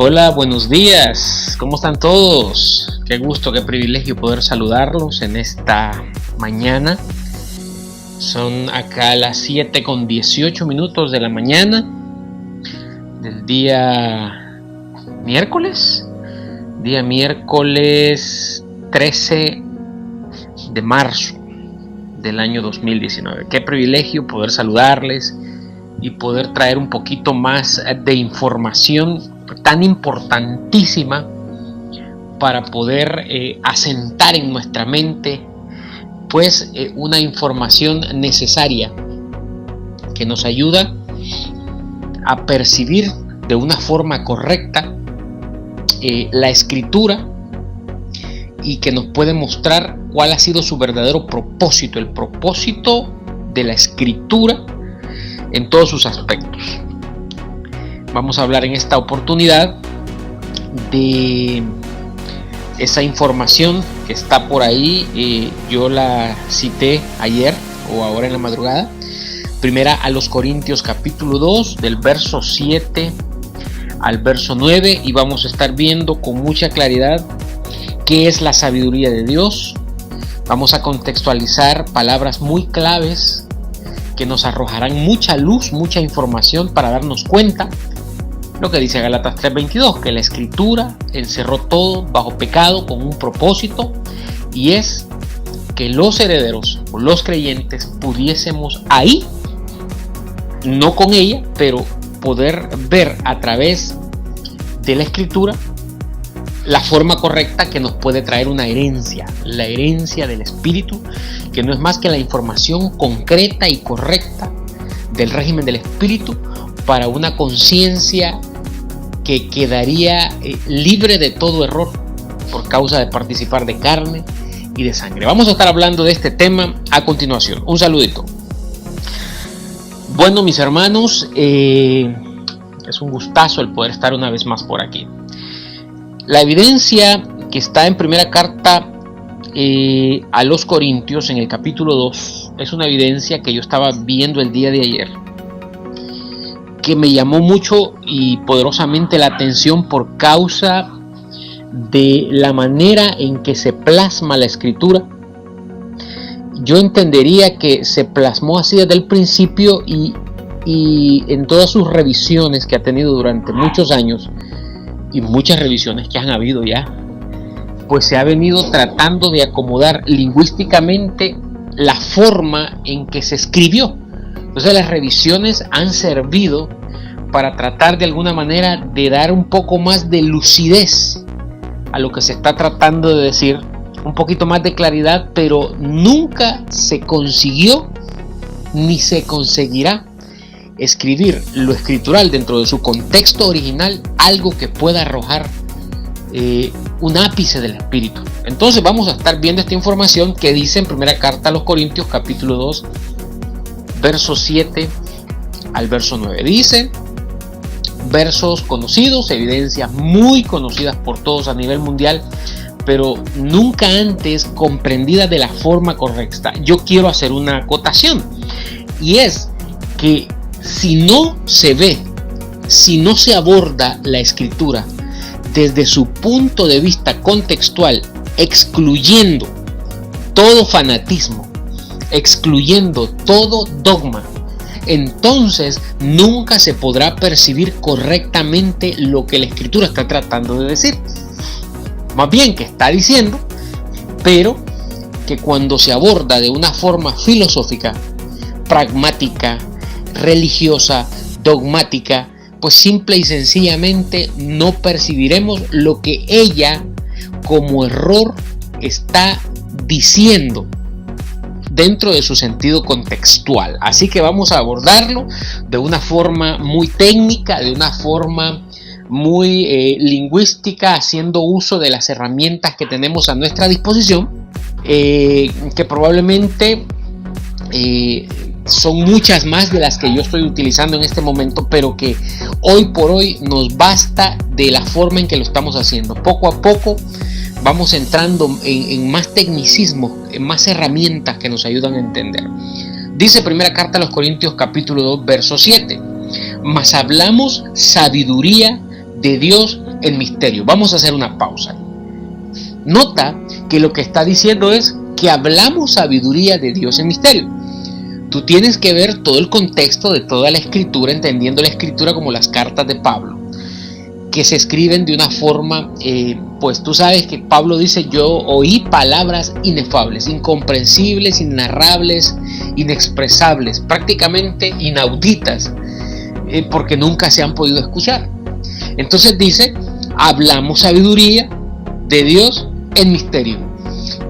Hola, buenos días. ¿Cómo están todos? Qué gusto, qué privilegio poder saludarlos en esta mañana. Son acá las 7:18 de la mañana del día miércoles 13 de marzo del año 2019. Qué privilegio poder saludarles y poder traer un poquito más de información tan importantísima para poder asentar en nuestra mente pues una información necesaria que nos ayuda a percibir de una forma correcta la escritura y que nos puede mostrar cuál ha sido su verdadero propósito, el propósito de la escritura en todos sus aspectos. Vamos a hablar en esta oportunidad de esa información que está por ahí. Yo la cité ayer o ahora en la madrugada. Primera a los Corintios capítulo 2 del verso 7 al verso 9, y vamos a estar viendo con mucha claridad qué es la sabiduría de Dios. Vamos a contextualizar palabras muy claves que nos arrojarán mucha luz, mucha información para darnos cuenta lo que dice Gálatas 3:22, que la escritura encerró todo bajo pecado con un propósito, y es que los herederos o los creyentes pudiésemos ahí, no con ella, pero poder ver a través de la escritura la forma correcta que nos puede traer una herencia, la herencia del Espíritu, que no es más que la información concreta y correcta del régimen del Espíritu para una conciencia que quedaría libre de todo error por causa de participar de carne y de sangre. Vamos a estar hablando de este tema a continuación. Un saludito. Bueno, mis hermanos, es un gustazo el poder estar una vez más por aquí. La evidencia que está en primera carta a los Corintios en el capítulo 2 es una evidencia que yo estaba viendo el día de ayer, que me llamó mucho y poderosamente la atención por causa de la manera en que se plasma la escritura. Yo entendería que se plasmó así desde el principio y en todas sus revisiones que ha tenido durante muchos años, y muchas revisiones que han habido ya, pues se ha venido tratando de acomodar lingüísticamente la forma en que se escribió. Entonces las revisiones han servido para tratar de alguna manera de dar un poco más de lucidez a lo que se está tratando de decir, un poquito más de claridad, pero nunca se consiguió ni se conseguirá escribir lo escritural dentro de su contexto original, algo que pueda arrojar un ápice del Espíritu. Entonces vamos a estar viendo esta información que dice en primera carta a los Corintios capítulo 2 verso 7 al verso 9. Dice, versos conocidos, evidencias muy conocidas por todos a nivel mundial, pero nunca antes comprendidas de la forma correcta. Yo quiero hacer una acotación, y es que si no se ve, si no se aborda la escritura desde su punto de vista contextual, excluyendo todo fanatismo, excluyendo todo dogma, entonces nunca se podrá percibir correctamente lo que la escritura está tratando de decir. Más bien que está diciendo, pero que cuando se aborda de una forma filosófica, pragmática, religiosa, dogmática, pues simple y sencillamente no percibiremos lo que ella como error está diciendo dentro de su sentido contextual. Así que vamos a abordarlo de una forma muy técnica, de una forma muy lingüística, haciendo uso de las herramientas que tenemos a nuestra disposición, que probablemente son muchas más de las que yo estoy utilizando en este momento, pero que hoy por hoy nos basta de la forma en que lo estamos haciendo. Poco a poco vamos entrando en más tecnicismo, en más herramientas que nos ayudan a entender. Dice primera carta a los Corintios capítulo 2 verso 7: mas hablamos sabiduría de Dios en misterio. Vamos a hacer una pausa. Nota que lo que está diciendo es que hablamos sabiduría de Dios en misterio. Tú tienes que ver todo el contexto de toda la escritura, entendiendo la escritura como las cartas de Pablo, que se escriben de una forma, pues tú sabes que Pablo dice: yo oí palabras inefables, incomprensibles, inarrables, inexpresables, prácticamente inauditas, porque nunca se han podido escuchar. Entonces dice: hablamos sabiduría de Dios en misterio.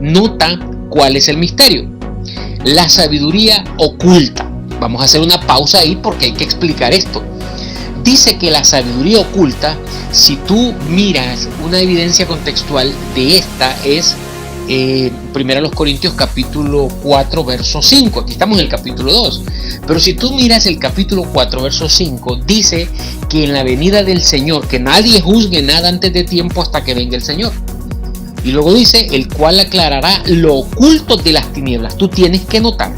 Nota cuál es el misterio: la sabiduría oculta. Vamos a hacer una pausa ahí porque hay que explicar esto. Dice que la sabiduría oculta, si tú miras una evidencia contextual de esta, es 1 Corintios capítulo 4 verso 5. Aquí estamos en el capítulo 2, pero si tú miras el capítulo 4 verso 5, dice que en la venida del Señor, que nadie juzgue nada antes de tiempo hasta que venga el Señor. Y luego dice: el cual aclarará lo oculto de las tinieblas. Tú tienes que notar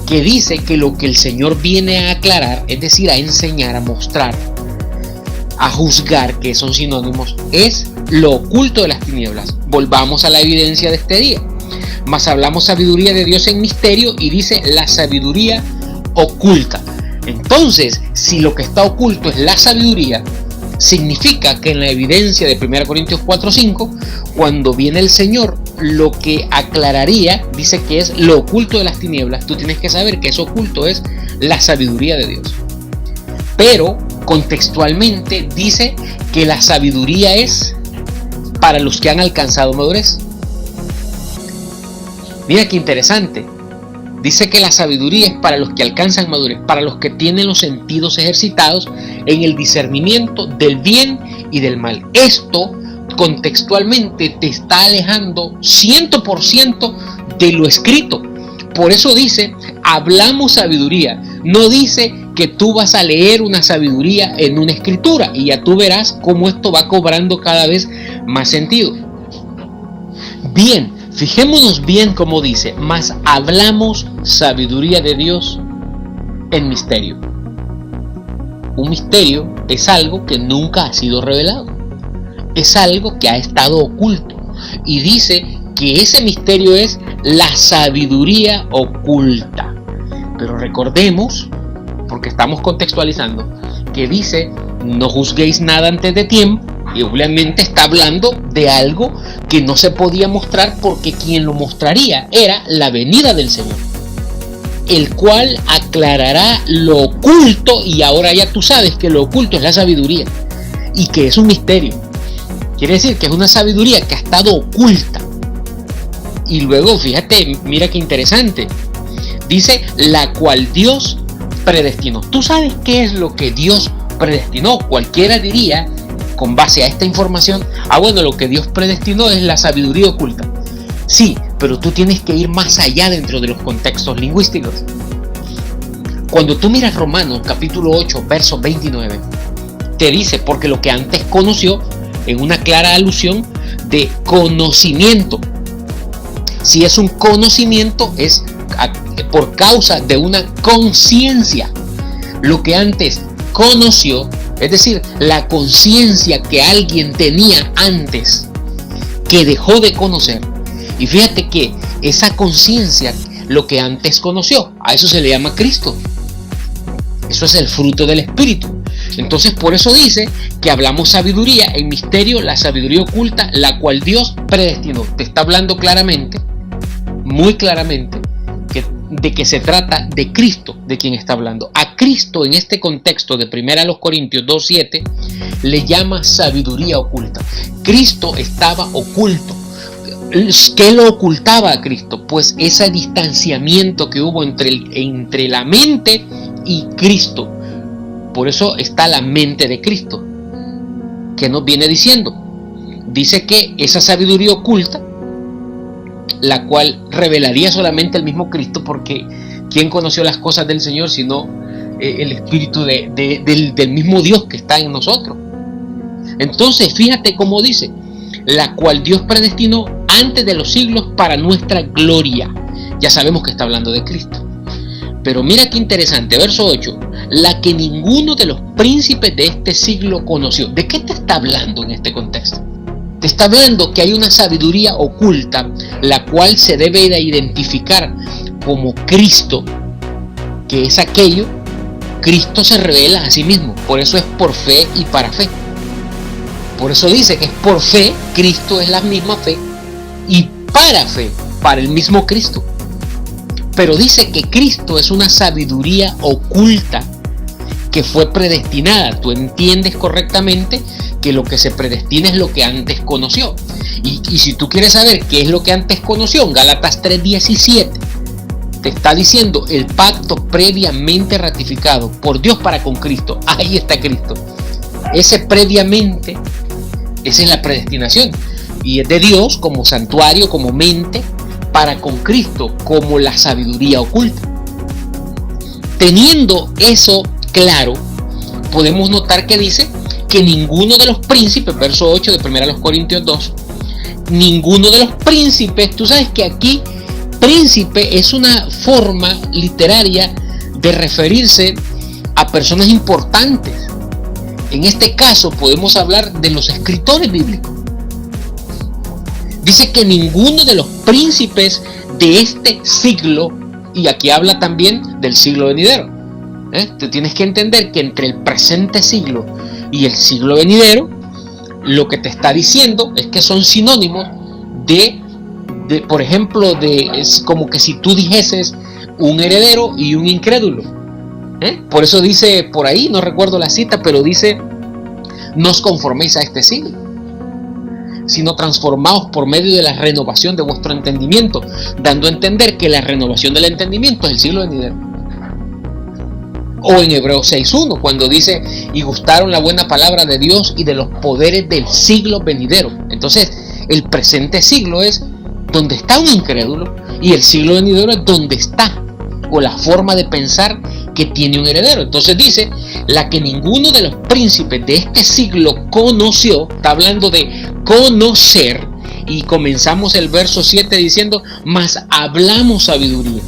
que dice que lo que el Señor viene a aclarar, es decir, a enseñar, a mostrar, a juzgar, que son sinónimos, es lo oculto de las tinieblas. Volvamos a la evidencia de este día. Mas hablamos sabiduría de Dios en misterio, y dice la sabiduría oculta. Entonces, si lo que está oculto es la sabiduría, significa que en la evidencia de 1 Corintios 4:5, cuando viene el Señor, lo que aclararía, dice que es lo oculto de las tinieblas. Tú tienes que saber que eso oculto es la sabiduría de Dios. Pero contextualmente dice que la sabiduría es para los que han alcanzado madurez. Mira qué interesante. Dice que la sabiduría es para los que alcanzan madurez, para los que tienen los sentidos ejercitados en el discernimiento del bien y del mal. Esto contextualmente te está alejando 100% de lo escrito. Por eso dice: hablamos sabiduría. No dice que tú vas a leer una sabiduría en una escritura, y ya tú verás cómo esto va cobrando cada vez más sentido. Bien, fijémonos bien cómo dice: mas hablamos sabiduría de Dios en misterio. Un misterio es algo que nunca ha sido revelado, es algo que ha estado oculto, y dice que ese misterio es la sabiduría oculta. Pero recordemos, porque estamos contextualizando, que dice: no juzguéis nada antes de tiempo, y obviamente está hablando de algo que no se podía mostrar, porque quien lo mostraría era la venida del Señor, el cual aclarará lo oculto. Y ahora ya tú sabes que lo oculto es la sabiduría, y que es un misterio. Quiere decir que es una sabiduría que ha estado oculta. Y luego, fíjate, mira qué interesante. Dice: la cual Dios predestinó. ¿Tú sabes qué es lo que Dios predestinó? Cualquiera diría, con base a esta información: bueno, lo que Dios predestinó es la sabiduría oculta. Sí, pero tú tienes que ir más allá dentro de los contextos lingüísticos. Cuando tú miras Romanos capítulo 8 verso 29, te dice: porque lo que antes conoció, en una clara alusión de conocimiento. Si es un conocimiento, es por causa de una conciencia. Lo que antes conoció, es decir, la conciencia que alguien tenía antes, que dejó de conocer. Y fíjate que esa conciencia, lo que antes conoció, a eso se le llama Cristo. Eso es el fruto del Espíritu. Entonces, por eso dice que hablamos sabiduría en misterio, la sabiduría oculta, la cual Dios predestinó. Te está hablando claramente, muy claramente, de que se trata de Cristo, de quien está hablando. A Cristo, en este contexto de 1 Corintios 2:7, le llama sabiduría oculta. Cristo estaba oculto. ¿Qué lo ocultaba a Cristo? Pues ese distanciamiento que hubo entre la mente y Cristo. Por eso está la mente de Cristo. ¿Qué nos viene diciendo? Dice que esa sabiduría oculta, la cual revelaría solamente el mismo Cristo, porque ¿quién conoció las cosas del Señor sino el Espíritu del mismo Dios que está en nosotros? Entonces, fíjate cómo dice: la cual Dios predestinó antes de los siglos para nuestra gloria. Ya sabemos que está hablando de Cristo. Pero mira qué interesante, verso 8. la que ninguno de los príncipes de este siglo conoció. ¿De qué te está hablando en este contexto? Te está hablando que hay una sabiduría oculta, la cual se debe de identificar como Cristo, que es aquello. Cristo se revela a sí mismo, por eso es por fe y para fe. Por eso dice que es por fe, Cristo es la misma fe, y para fe, para el mismo Cristo. Pero dice que Cristo es una sabiduría oculta que fue predestinada. Tú entiendes correctamente que lo que se predestina es lo que antes conoció. Y si tú quieres saber qué es lo que antes conoció, en Gálatas 3:17 te está diciendo el pacto previamente ratificado por Dios para con Cristo. Ahí está Cristo. Ese previamente, esa es la predestinación. Y es de Dios como santuario, como mente, para con Cristo, como la sabiduría oculta. Teniendo eso claro, podemos notar que dice que ninguno de los príncipes, verso 8 de 1 Corintios 2, ninguno de los príncipes, tú sabes que aquí príncipe es una forma literaria de referirse a personas importantes. En este caso podemos hablar de los escritores bíblicos. Dice que ninguno de los príncipes de este siglo, y aquí habla también del siglo venidero. Tú tienes que entender que entre el presente siglo y el siglo venidero, lo que te está diciendo es que son sinónimos de por ejemplo, es como que si tú dijeses un heredero y un incrédulo. Por eso dice por ahí, no recuerdo la cita, pero dice: no os conforméis a este siglo, sino transformaos por medio de la renovación de vuestro entendimiento, dando a entender que la renovación del entendimiento es el siglo venidero. O en Hebreos 6:1, cuando dice: y gustaron la buena palabra de Dios y de los poderes del siglo venidero. Entonces, el presente siglo es donde está un incrédulo, y el siglo venidero es donde está, o la forma de pensar que tiene un heredero. Entonces dice: la que ninguno de los príncipes de este siglo conoció. Está hablando de conocer, y comenzamos el verso 7 diciendo: mas hablamos sabiduría.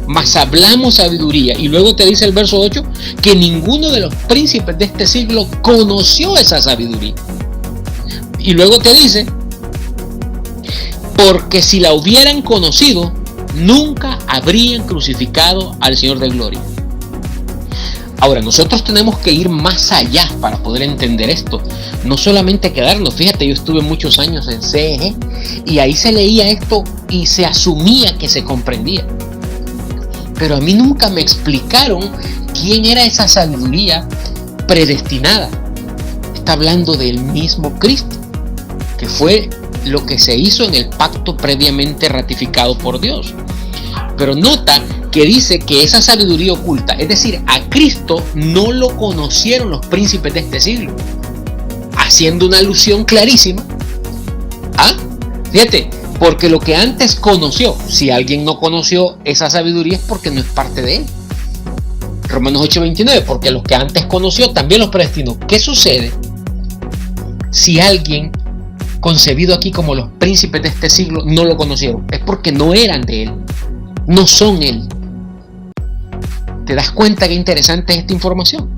Mas hablamos sabiduría. Y luego te dice el verso 8 que ninguno de los príncipes de este siglo conoció esa sabiduría. Y luego te dice: porque si la hubieran conocido, nunca habrían crucificado al Señor de gloria. Ahora, nosotros tenemos que ir más allá para poder entender esto. No solamente quedarnos, fíjate, yo estuve muchos años en CEG y ahí se leía esto y se asumía que se comprendía. Pero a mí nunca me explicaron quién era esa sabiduría predestinada. Está hablando del mismo Cristo, que fue lo que se hizo en el pacto previamente ratificado por Dios. Pero nota que dice que esa sabiduría oculta, es decir, a Cristo no lo conocieron los príncipes de este siglo, haciendo una alusión clarísima. Fíjate, porque lo que antes conoció, si alguien no conoció esa sabiduría es porque no es parte de él. Romanos 8:29, porque los que antes conoció también los predestinó. ¿Qué sucede si alguien concebido aquí como los príncipes de este siglo no lo conocieron? Es porque no eran de él, no son él. ¿Te das cuenta qué interesante es esta información?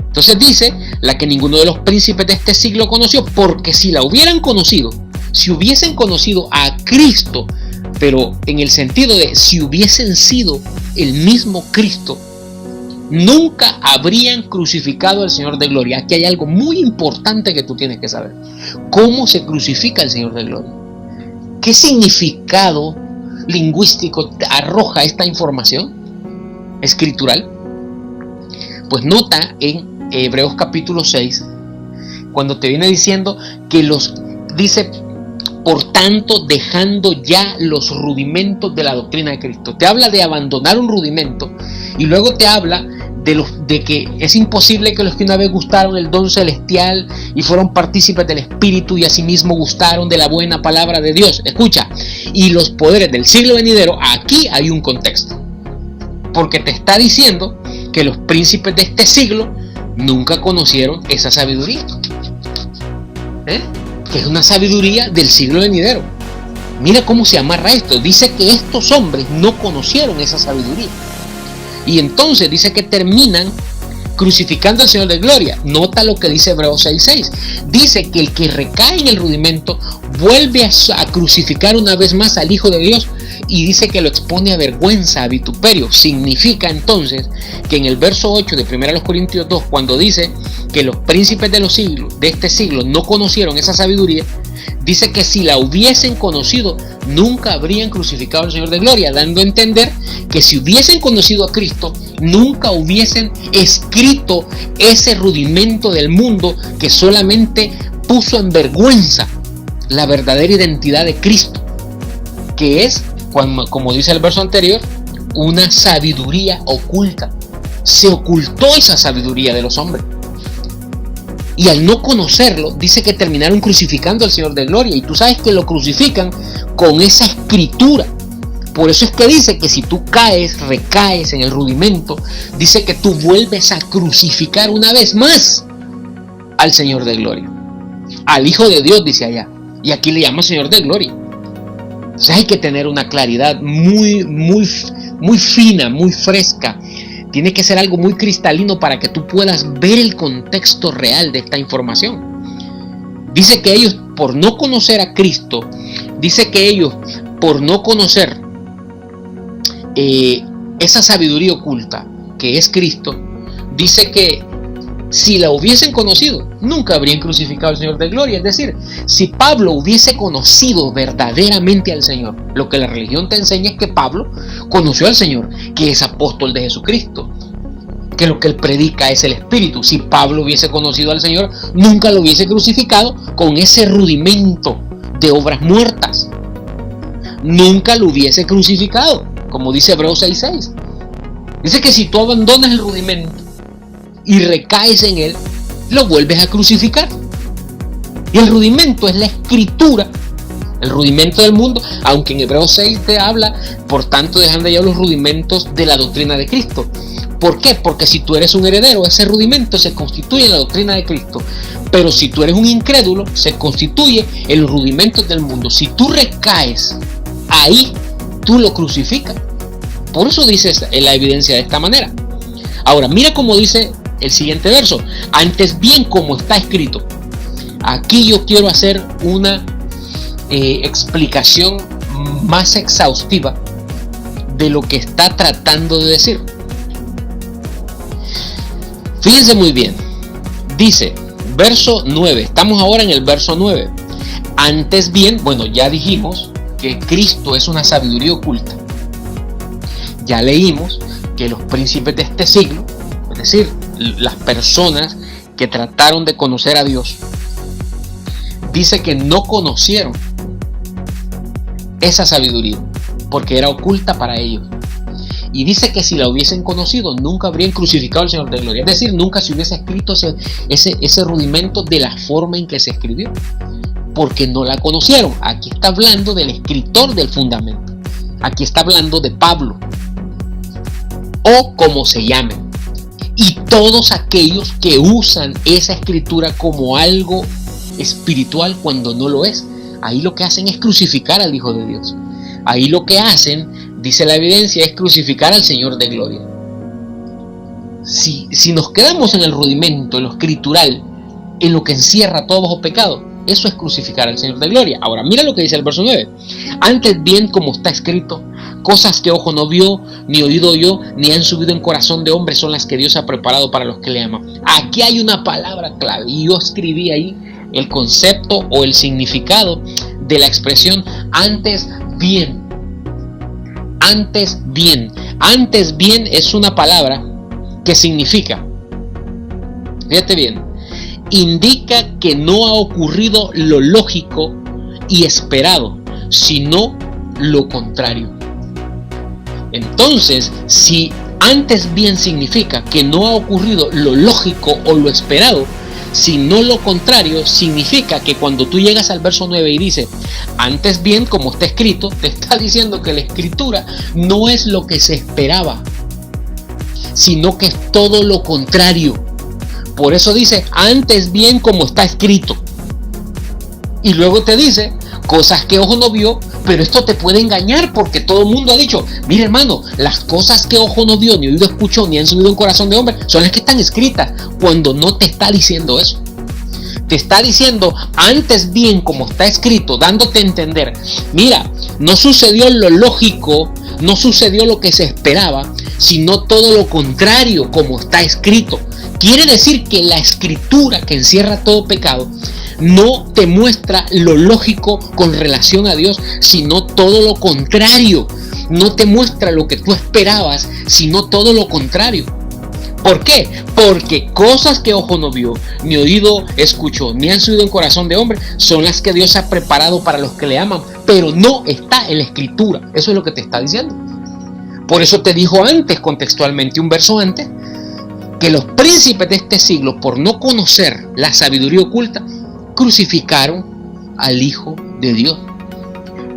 Entonces dice: la que ninguno de los príncipes de este siglo conoció, porque si la hubieran conocido, si hubiesen conocido a Cristo, pero en el sentido de si hubiesen sido el mismo Cristo, nunca habrían crucificado al Señor de gloria. Aquí hay algo muy importante que tú tienes que saber. ¿Cómo se crucifica el Señor de gloria? ¿Qué significado lingüístico arroja esta información escritural? Pues nota en Hebreos capítulo 6, cuando te viene diciendo que dice: por tanto, dejando ya los rudimentos de la doctrina de Cristo. Te habla de abandonar un rudimento, y luego te habla de que es imposible que los que una vez gustaron el don celestial y fueron partícipes del Espíritu y asimismo gustaron de la buena palabra de Dios. Escucha, y los poderes del siglo venidero. Aquí hay un contexto, porque te está diciendo que los príncipes de este siglo nunca conocieron esa sabiduría, que es una sabiduría del siglo venidero. Mira cómo se amarra esto. Dice que estos hombres no conocieron esa sabiduría. Y entonces dice que terminan crucificando al Señor de gloria. Nota lo que dice Hebreos 6:6. Dice que el que recae en el rudimento vuelve a crucificar una vez más al Hijo de Dios, y dice que lo expone a vergüenza, a vituperio. Significa entonces que en el verso 8 de 1 Corintios 2, cuando dice que los príncipes de este siglo no conocieron esa sabiduría, dice que si la hubiesen conocido, nunca habrían crucificado al Señor de gloria, dando a entender que si hubiesen conocido a Cristo, nunca hubiesen escrito ese rudimento del mundo que solamente puso en vergüenza la verdadera identidad de Cristo, que es, como dice el verso anterior, una sabiduría oculta. Se ocultó esa sabiduría de los hombres. Y al no conocerlo, dice que terminaron crucificando al Señor de gloria. Y tú sabes que lo crucifican con esa escritura. Por eso es que dice que si tú recaes en el rudimento, dice que tú vuelves a crucificar una vez más al Señor de gloria. Al Hijo de Dios, dice allá. Y aquí le llama Señor de gloria. Entonces hay que tener una claridad muy fina, muy fresca. Tiene que ser algo muy cristalino para que tú puedas ver el contexto real de esta información. Dice que ellos, por no conocer a Cristo, dice que ellos, por no conocer esa sabiduría oculta que es Cristo, dice que si la hubiesen conocido, nunca habrían crucificado al Señor de gloria. Es decir, si Pablo hubiese conocido verdaderamente al Señor, lo que la religión te enseña es que Pablo conoció al Señor, que es apóstol de Jesucristo, que lo que él predica es el Espíritu. Si Pablo hubiese conocido al Señor, nunca lo hubiese crucificado con ese rudimento de obras muertas. Nunca lo hubiese crucificado, como dice Hebreos 6:6. Dice que si tú abandonas el rudimento y recaes en él, lo vuelves a crucificar. Y el rudimento es la escritura, el rudimento del mundo, aunque en Hebreos 6 te habla, por tanto, dejando ya los rudimentos de la doctrina de Cristo. ¿Por qué? Porque si tú eres un heredero, ese rudimento se constituye en la doctrina de Cristo. Pero si tú eres un incrédulo, se constituye en los rudimentos del mundo. Si tú recaes ahí, tú lo crucificas. Por eso dice la evidencia de esta manera. Ahora, mira cómo dice el siguiente verso. Antes bien, como está escrito. Aquí yo quiero hacer una explicación más exhaustiva de lo que está tratando de decir. Fíjense muy bien. Dice, verso 9. Estamos ahora en el verso 9. Antes bien, bueno, ya dijimos que Cristo es una sabiduría oculta. Ya leímos que los príncipes de este siglo, es decir, las personas que trataron de conocer a Dios, dice que no conocieron esa sabiduría porque era oculta para ellos. Y dice que si la hubiesen conocido, nunca habrían crucificado al Señor de gloria. Es decir, nunca se hubiese escrito ese rudimento de la forma en que se escribió, porque no la conocieron. Aquí está hablando del escritor del fundamento. Aquí está hablando de Pablo, o como se llame. Y todos aquellos que usan esa escritura como algo espiritual cuando no lo es. Ahí lo que hacen es crucificar al Hijo de Dios. Ahí lo que hacen, dice la evidencia, es crucificar al Señor de gloria. Si nos quedamos en el rudimento, en lo escritural, en lo que encierra todo bajo pecado, eso es crucificar al Señor de gloria. Ahora, mira lo que dice el verso 9. Antes bien, como está escrito, cosas que ojo no vio, ni oído oyó, ni han subido en corazón de hombre son las que Dios ha preparado para los que le aman. Aquí hay una palabra clave, y yo escribí ahí el concepto o el significado de la expresión antes bien. Antes bien. Antes bien es una palabra que significa, fíjate bien, indica que no ha ocurrido lo lógico y esperado, sino lo contrario. Entonces, si antes bien significa que no ha ocurrido lo lógico o lo esperado, sino lo contrario, significa que cuando tú llegas al verso 9 y dice antes bien, como está escrito, te está diciendo que la escritura no es lo que se esperaba, sino que es todo lo contrario. Por eso dice antes bien, como está escrito. Y luego te dice cosas que ojo no vio, Pero esto te puede engañar porque todo el mundo ha dicho, mire hermano, las cosas que ojo no vio, ni oído escuchó, ni han subido en corazón de hombre, son las que están escritas, cuando no te está diciendo eso. Te está diciendo antes bien como está escrito, dándote a entender, mira, no sucedió lo lógico, no sucedió lo que se esperaba, sino todo lo contrario como está escrito. Quiere decir que la escritura que encierra todo pecado no te muestra lo lógico con relación a Dios, sino todo lo contrario. No te muestra lo que tú esperabas, sino todo lo contrario. ¿Por qué? Porque cosas que ojo no vio, ni oído escuchó, ni han subido en corazón de hombre, son las que Dios ha preparado para los que le aman, pero no está en la escritura. Eso es lo que te está diciendo. Por eso te dijo antes, contextualmente, un verso antes, que los príncipes de este siglo, por no conocer la sabiduría oculta, crucificaron al Hijo de Dios.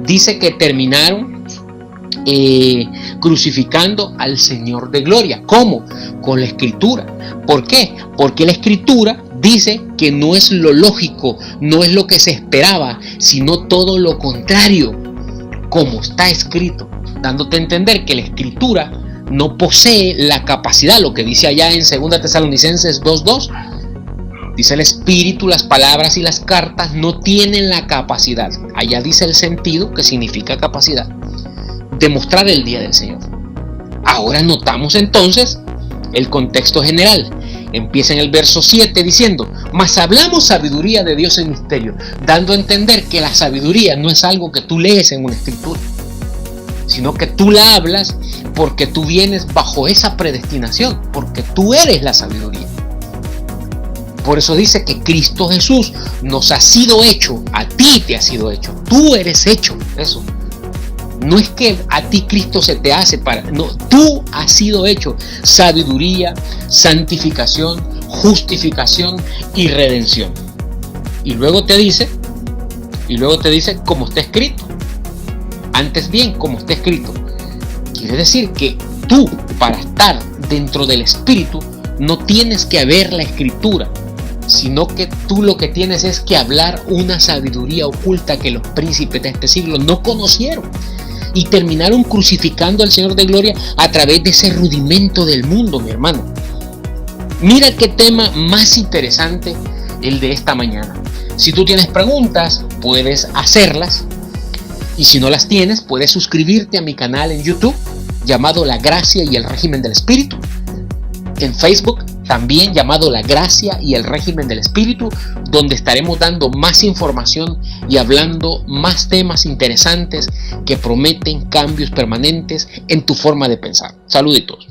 Dice que terminaron crucificando al Señor de gloria. ¿Cómo? Con la escritura. ¿Por qué? Porque la escritura dice que no es lo lógico, no es lo que se esperaba, sino todo lo contrario, como está escrito, dándote a entender que la escritura no posee la capacidad, lo que dice allá en 2 Tesalonicenses 2:2. Dice el Espíritu, las palabras y las cartas no tienen la capacidad, allá dice el sentido, que significa capacidad, de mostrar el día del Señor. Ahora notamos entonces el contexto general. Empieza en el verso 7 diciendo, mas hablamos sabiduría de Dios en misterio, dando a entender que la sabiduría no es algo que tú lees en una escritura, sino que tú la hablas porque tú vienes bajo esa predestinación, porque tú eres la sabiduría. Por eso dice que Cristo Jesús nos ha sido hecho, a ti te ha sido hecho, tú eres hecho, eso. No es que a ti Cristo se te hace no, tú has sido hecho sabiduría, santificación, justificación y redención. Y luego te dice, como está escrito. Antes bien, como está escrito. Quiere decir que tú, para estar dentro del Espíritu, no tienes que ver la Escritura, sino que tú lo que tienes es que hablar una sabiduría oculta que los príncipes de este siglo no conocieron. Y terminaron crucificando al Señor de gloria a través de ese rudimento del mundo, mi hermano. Mira qué tema más interesante el de esta mañana. Si tú tienes preguntas, puedes hacerlas. Y si no las tienes, puedes suscribirte a mi canal en YouTube, llamado La Gracia y el Régimen del Espíritu. En Facebook, también llamado La Gracia y el Régimen del Espíritu, donde estaremos dando más información y hablando más temas interesantes que prometen cambios permanentes en tu forma de pensar. Saluditos.